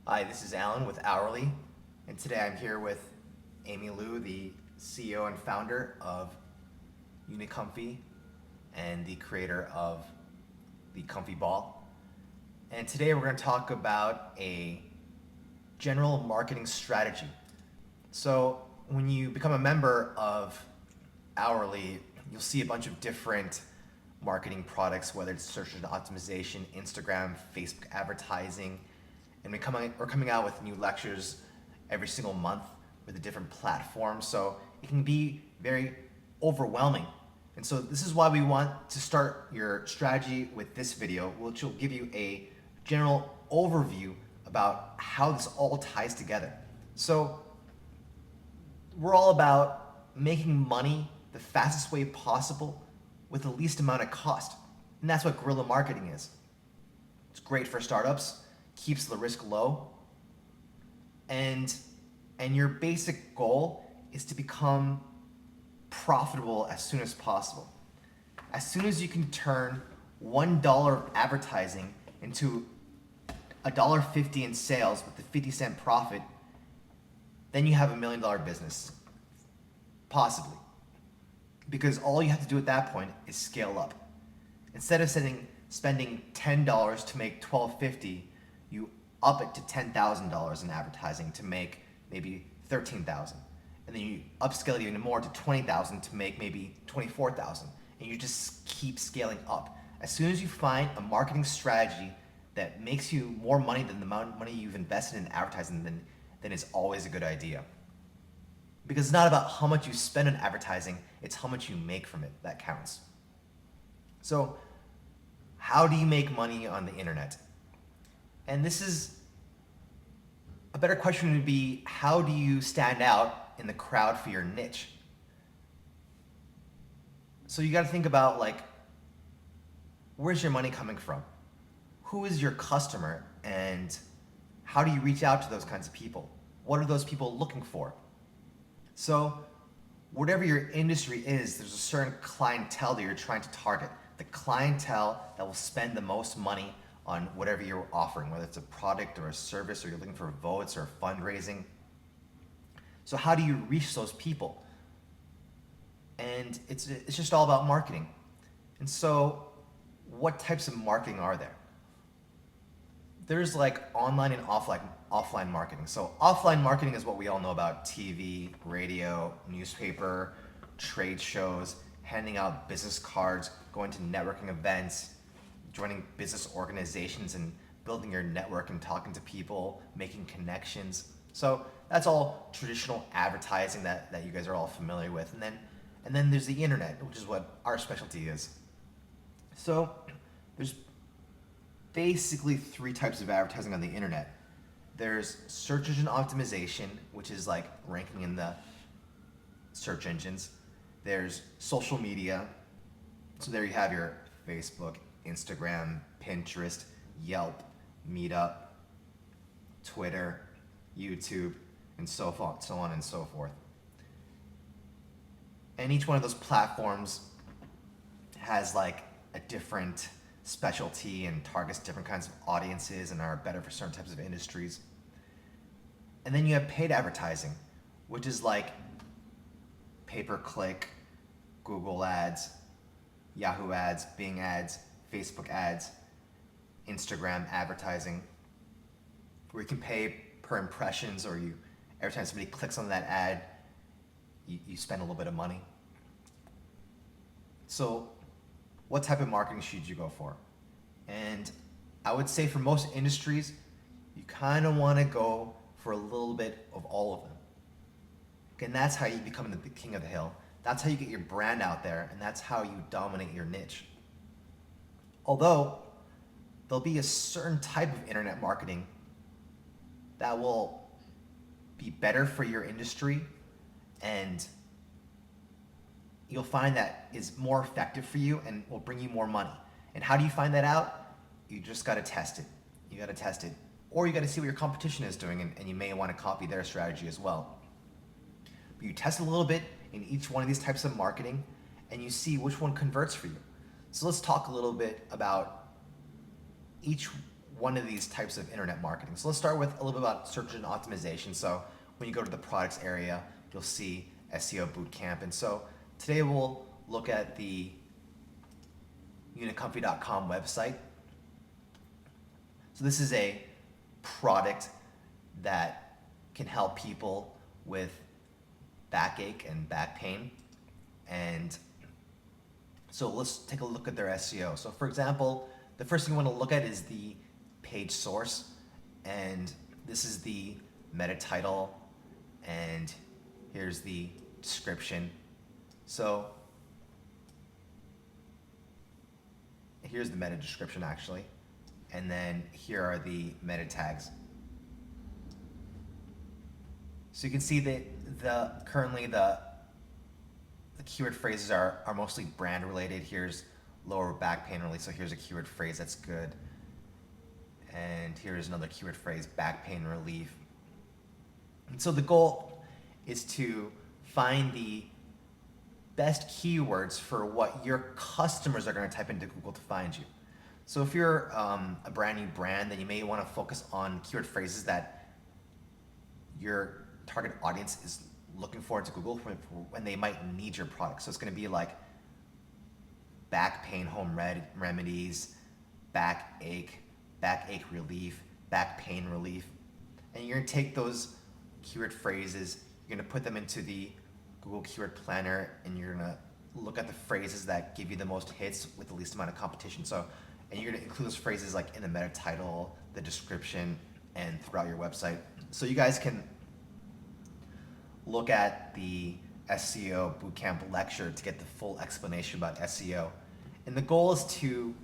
Hi, this is Alan with Hourly, and today I'm here with Amy Liu, the CEO and founder of Unicomfy and the creator of the Comfy Ball. And today we're going to talk about a general marketing strategy. So when you become a member of Hourly, you'll see a bunch of different marketing products, whether it's search engine optimization, Instagram, Facebook advertising, and we're coming out with new lectures every single month with a different platform. So it can be very overwhelming. And so this is why we want to start your strategy with this video, which will give you a general overview about how this all ties together. So we're all about making money the fastest way possible with the least amount of cost. And that's what guerrilla marketing is. It's great for startups, keeps the risk low, and your basic goal is to become profitable as soon as possible. As soon as you can turn $1 of advertising into $1.50 in sales with the 50-cent profit, then you have $1 million business, possibly. Because all you have to do at that point is scale up. Instead of spending $10 to make $12.50, you up it to $10,000 in advertising to make maybe $13,000. And then you upscale it even more to $20,000 to make maybe $24,000. And you just keep scaling up. As soon as you find a marketing strategy that makes you more money than the amount of money you've invested in advertising, then it's always a good idea. Because it's not about how much you spend on advertising, it's how much you make from it that counts. So, how do you make money on the internet? And this is a better question would be, how do you stand out in the crowd for your niche? So you got to think about, like, where's your money coming from? Who is your customer, and how do you reach out to those kinds of people? What are those people looking for? So whatever your industry is, there's a certain clientele that you're trying to target. The clientele that will spend the most money on whatever you're offering, whether it's a product or a service, or you're looking for votes or fundraising. So how do you reach those people? And it's just all about marketing. And so what types of marketing are there? There's like online and offline marketing. So offline marketing is what we all know about: TV, radio, newspaper, trade shows, handing out business cards, going to networking events, joining business organizations and building your network and talking to people, making connections. So that's all traditional advertising that you guys are all familiar with. And then there's the internet, which is what our specialty is. So there's basically three types of advertising on the internet. There's search engine optimization, which is like ranking in the search engines. There's social media. So there you have your Facebook, Instagram, Pinterest, Yelp, Meetup, Twitter, YouTube, and so on and so forth. And each one of those platforms has like a different specialty and targets different kinds of audiences and are better for certain types of industries. And then you have paid advertising, which is like pay-per-click, Google ads, Yahoo ads, Bing ads, Facebook ads, Instagram advertising, where you can pay per impressions, or every time somebody clicks on that ad, you spend a little bit of money. So what type of marketing should you go for? And I would say for most industries, you kind of want to go for a little bit of all of them. And that's how you become the king of the hill. That's how you get your brand out there, and that's how you dominate your niche. Although there'll be a certain type of internet marketing that will be better for your industry, and you'll find that is more effective for you and will bring you more money. And how do you find that out? You just got to test it. You got to test it. Or you got to see what your competition is doing, and you may want to copy their strategy as well. But you test a little bit in each one of these types of marketing, and you see which one converts for you. So let's talk a little bit about each one of these types of internet marketing. So let's start with a little bit about search engine optimization. So when you go to the products area, you'll see SEO Bootcamp. And so today we'll look at the unicomfy.com website. So this is a product that can help people with backache and back pain. And so let's take a look at their SEO. So for example, the first thing you want to look at is the page source. And this is the meta title. And here's the description. So here's the meta description actually. And then here are the meta tags. So you can see that currently the keyword phrases are mostly brand related. Here's lower back pain relief. So here's a keyword phrase that's good. And here's another keyword phrase, back pain relief. And so the goal is to find the best keywords for what your customers are going to type into Google to find you. So if you're a brand new brand, then you may want to focus on keyword phrases that your target audience is looking for into Google when they might need your product. So it's going to be like back pain home remedies, backache relief, back pain relief. And you're going to take those keyword phrases, you're going to put them into the Google Keyword Planner, and you're going to look at the phrases that give you the most hits with the least amount of competition. So, and you're going to include those phrases like in the meta title, the description, and throughout your website. So you guys can look at the SEO Bootcamp lecture to get the full explanation about SEO. And the goal is to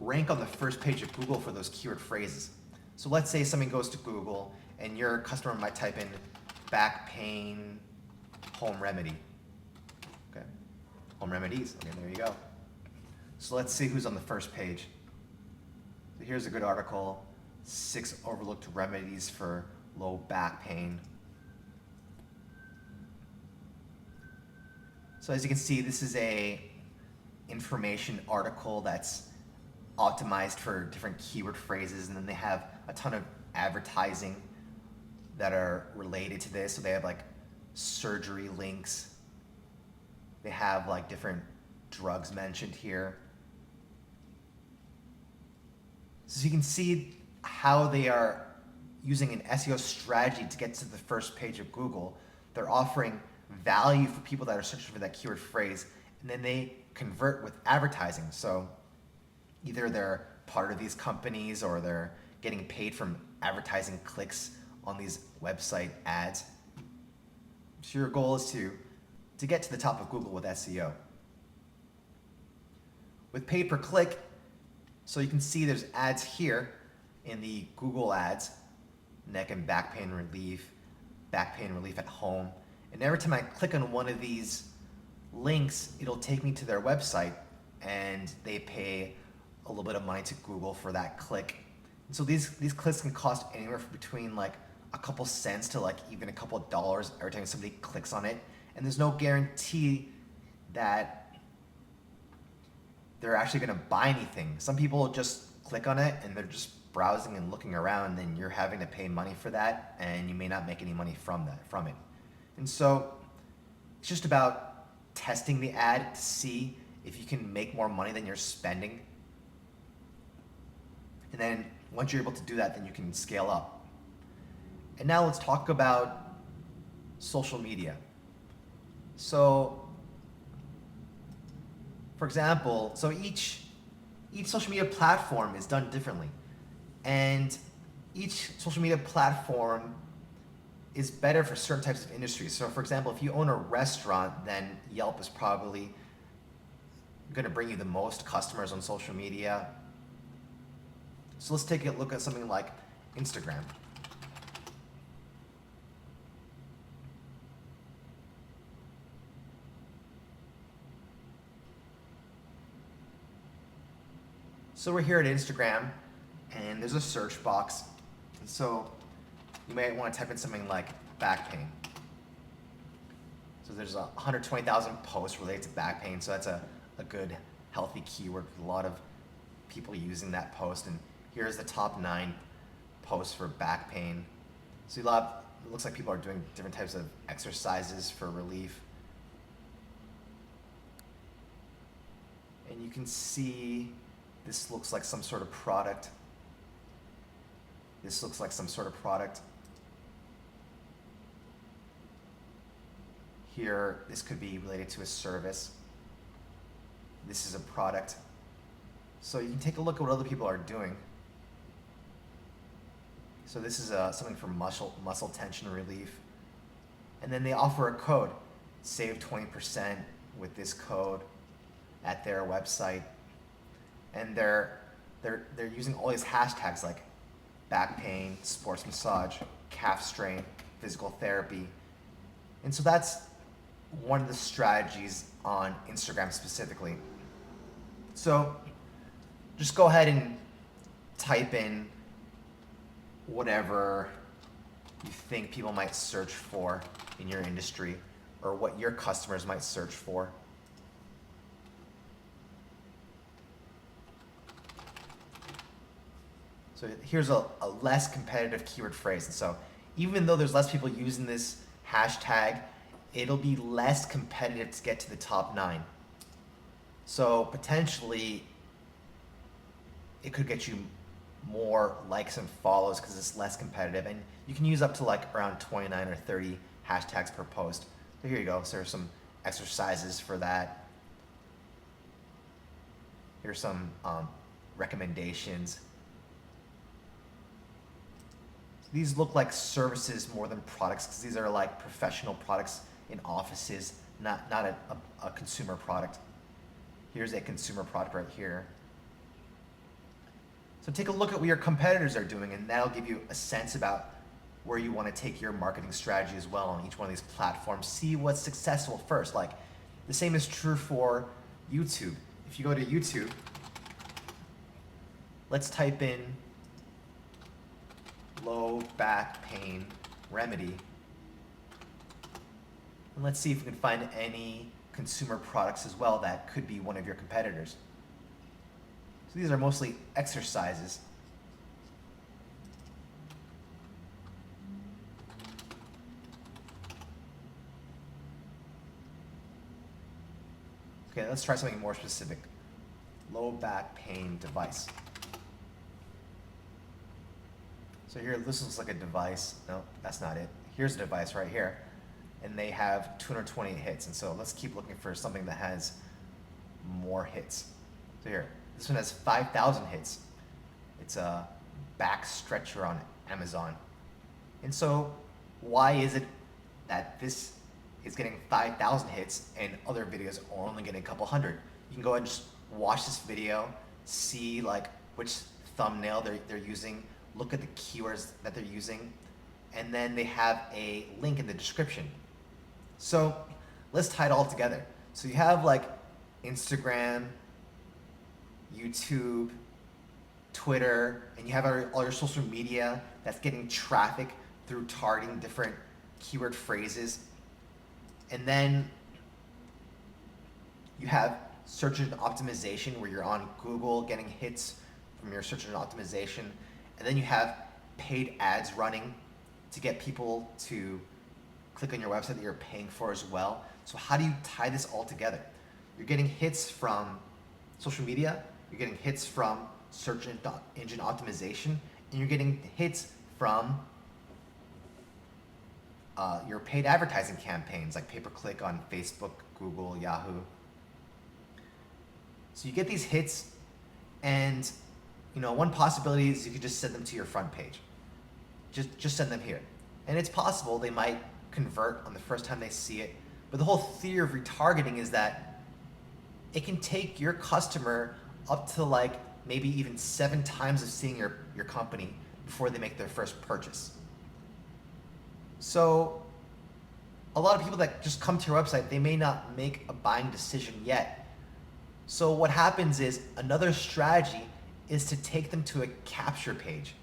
rank on the first page of Google for those keyword phrases. So let's say something goes to Google and your customer might type in back pain home remedy. Okay, home remedies. Okay, there you go. So let's see who's on the first page. So here's a good article, 6 overlooked remedies for low back pain. So as you can see, this is a information article that's optimized for different keyword phrases, and then they have a ton of advertising that are related to this. So they have like surgery links. They have like different drugs mentioned here. So you can see how they are using an SEO strategy to get to the first page of Google. They're offering value for people that are searching for that keyword phrase, and then they convert with advertising. So either they're part of these companies or they're getting paid from advertising clicks on these website ads. So your goal is to get to the top of Google with SEO. With pay per click, so you can see there's ads here in the Google ads, neck and back pain relief at home. And every time I click on one of these links, it'll take me to their website, and they pay a little bit of money to Google for that click. And so these clicks can cost anywhere from between like a couple cents to like even a couple of dollars every time somebody clicks on it. And there's no guarantee that they're actually going to buy anything. Some people just click on it and they're just browsing and looking around, and you're having to pay money for that, and you may not make any money from it. And so it's just about testing the ad to see if you can make more money than you're spending. And then once you're able to do that, then you can scale up. And now let's talk about social media. So for example, so each social media platform is done differently. And each social media platform is better for certain types of industries. So for example, if you own a restaurant, then Yelp is probably going to bring you the most customers on social media. So let's take a look at something like Instagram. So we're here at Instagram, and there's a search box. And so you may want to type in something like back pain. So there's 120,000 posts related to back pain. So that's a good, healthy keyword with a lot of people using that post. And Here's the top 9 posts for back pain. So it looks like people are doing different types of exercises for relief. And you can see this looks like some sort of product. This looks like some sort of product. Here, this could be related to a service. This is a product. So you can take a look at what other people are doing. So this is something for muscle tension relief. And then they offer a code. Save 20% with this code at their website. And they're using all these hashtags like back pain, sports massage, calf strain, physical therapy. And so that's one of the strategies on Instagram specifically. So just go ahead and type in whatever you think people might search for in your industry or what your customers might search for. So here's a less competitive keyword phrase. And so even though there's less people using this hashtag, it'll be less competitive to get to the top 9. So potentially it could get you more likes and follows because it's less competitive, and you can use up to like around 29 or 30 hashtags per post. So here you go. So there's some exercises for that. Here's some recommendations. These look like services more than products because these are like professional products in offices, not a consumer product. Here's a consumer product right here. So take a look at what your competitors are doing, and that'll give you a sense about where you want to take your marketing strategy as well on each one of these platforms. See what's successful first. Like the same is true for YouTube. If you go to YouTube, let's type in low back pain remedy. And let's see if we can find any consumer products as well that could be one of your competitors. So these are mostly exercises. Okay, let's try something more specific. Low back pain device. So here, this looks like a device. No, that's not it. Here's a device right here. And they have 220 hits. And so let's keep looking for something that has more hits. So here, this one has 5,000 hits. It's a back stretcher on Amazon. And so why is it that this is getting 5,000 hits and other videos are only getting a couple hundred? You can go ahead and just watch this video, see like which thumbnail they're using, look at the keywords that they're using, and then they have a link in the description. So let's tie it all together. So you have like Instagram, YouTube, Twitter, and you have all your social media that's getting traffic through targeting different keyword phrases. And then you have search engine optimization where you're on Google getting hits from your search engine optimization. And then you have paid ads running to get people to click on your website that you're paying for as well. So how do you tie this all together? You're getting hits from social media, you're getting hits from search engine optimization, and you're getting hits from your paid advertising campaigns like pay-per-click on Facebook, Google, Yahoo. So you get these hits, and one possibility is you could just send them to your front page. Just send them here. And it's possible they might convert on the first time they see it. But the whole theory of retargeting is that it can take your customer up to like maybe even 7 times of seeing your company before they make their first purchase. So a lot of people that just come to your website, they may not make a buying decision yet. So what happens is another strategy is to take them to a capture page.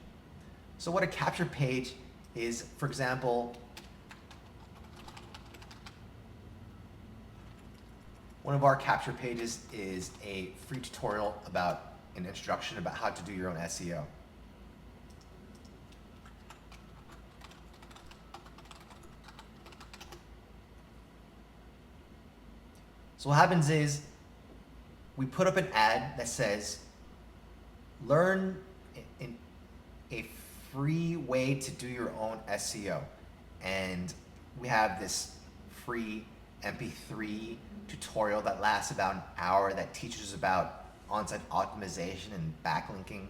So what a capture page is, for example, one of our capture pages is a free tutorial about an introduction about how to do your own SEO. So what happens is we put up an ad that says, learn in a free way to do your own SEO. And we have this free MP3 tutorial that lasts about an hour that teaches about on-site optimization and backlinking.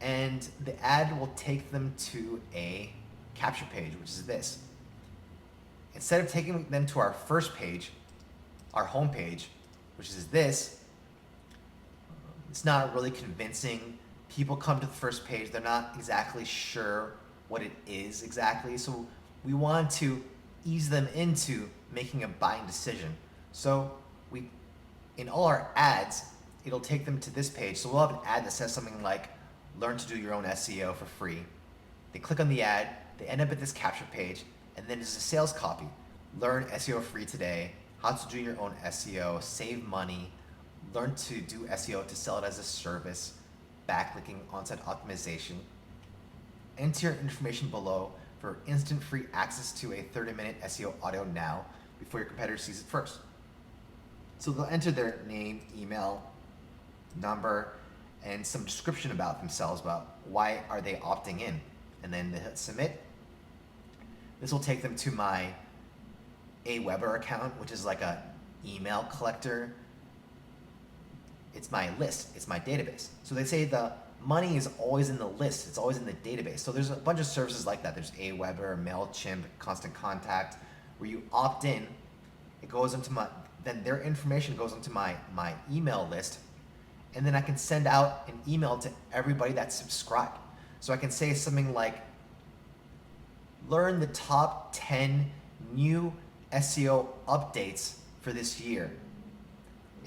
And the ad will take them to a capture page, which is this. Instead of taking them to our first page, our home page, which is this, it's not really convincing. People come to the first page, they're not exactly sure what it is exactly. So we want to ease them into making a buying decision. So in all our ads, it'll take them to this page. So we'll have an ad that says something like, learn to do your own SEO for free. They click on the ad, they end up at this capture page, and then there's a sales copy. Learn SEO free today, how to do your own SEO, save money, learn to do SEO to sell it as a service, backlinking, on-site optimization. Enter your information below for instant free access to a 30-minute SEO audio now before your competitor sees it first. So they'll enter their name, email, number, and some description about themselves, about why are they opting in. And then they hit submit. This will take them to my Aweber account, which is like a email collector. It's my list, it's my database. So they say the money is always in the list, it's always in the database. So there's a bunch of services like that. There's Aweber, MailChimp, Constant Contact, where you opt in, it goes into then their information goes into my email list, and then I can send out an email to everybody that's subscribed. So I can say something like, learn the top 10 new SEO updates for this year.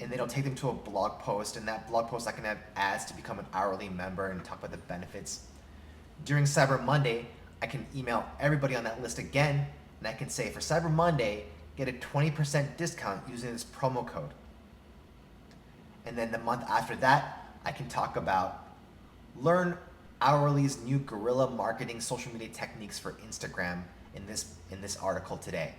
And then it'll take them to a blog post, and that blog post I can have ads to become an hourly member and talk about the benefits. During Cyber Monday, I can email everybody on that list again, and I can say, for Cyber Monday, get a 20% discount using this promo code. And then the month after that, I can talk about learn Hourly's new guerrilla marketing social media techniques for Instagram in this article today.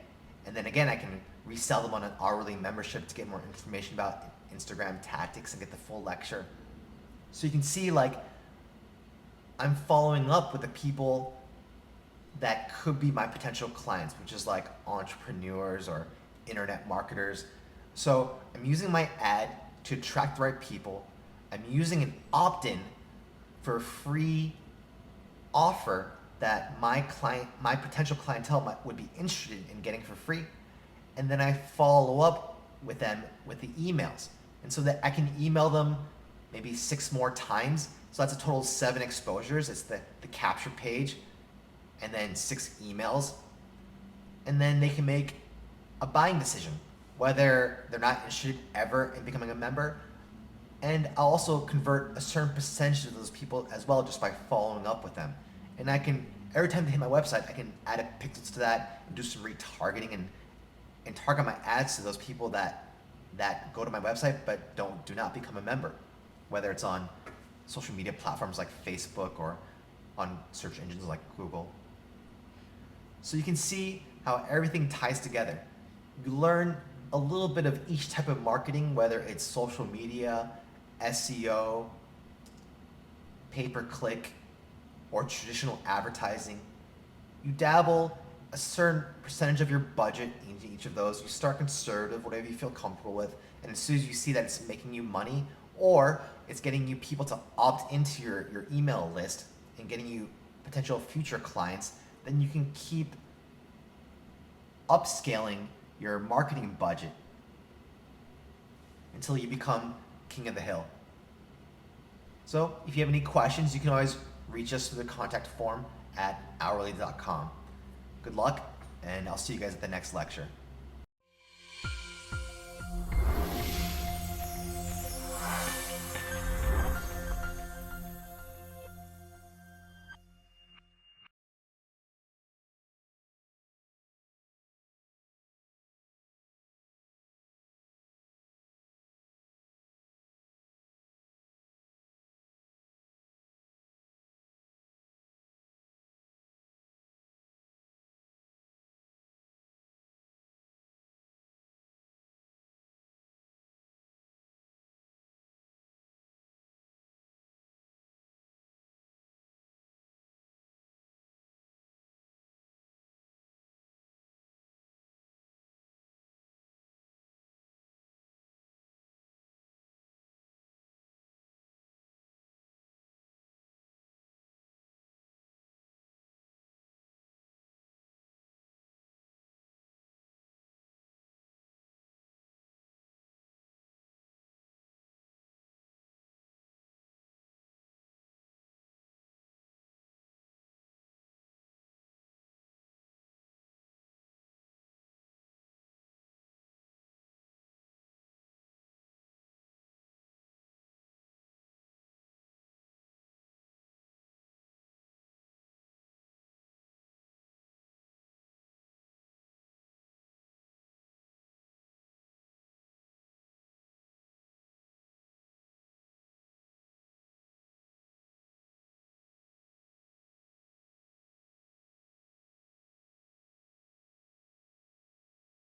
And then again, I can resell them on an hourly membership to get more information about Instagram tactics and get the full lecture. So you can see, like, I'm following up with the people that could be my potential clients, which is like entrepreneurs or internet marketers. So I'm using my ad to attract the right people. I'm using an opt-in for a free offer that my potential clientele would be interested in getting for free. And then I follow up with them with the emails. And so that I can email them maybe 6 more times. So that's a total of 7 exposures. It's the capture page and then 6 emails. And then they can make a buying decision, whether they're not interested ever in becoming a member. And I'll also convert a certain percentage of those people as well just by following up with them. And I can, every time they hit my website, I can add a pixels to that and do some retargeting and target my ads to those people that go to my website but do not become a member, whether it's on social media platforms like Facebook or on search engines like Google. So you can see how everything ties together. You learn a little bit of each type of marketing, whether it's social media, SEO, pay-per-click, or traditional advertising. You dabble a certain percentage of your budget into each of those. You start conservative, whatever you feel comfortable with, and as soon as you see that it's making you money or it's getting you people to opt into your email list and getting you potential future clients, then you can keep upscaling your marketing budget until you become king of the hill. So if you have any questions, you can always reach us through the contact form at hourly.com. Good luck, and I'll see you guys at the next lecture.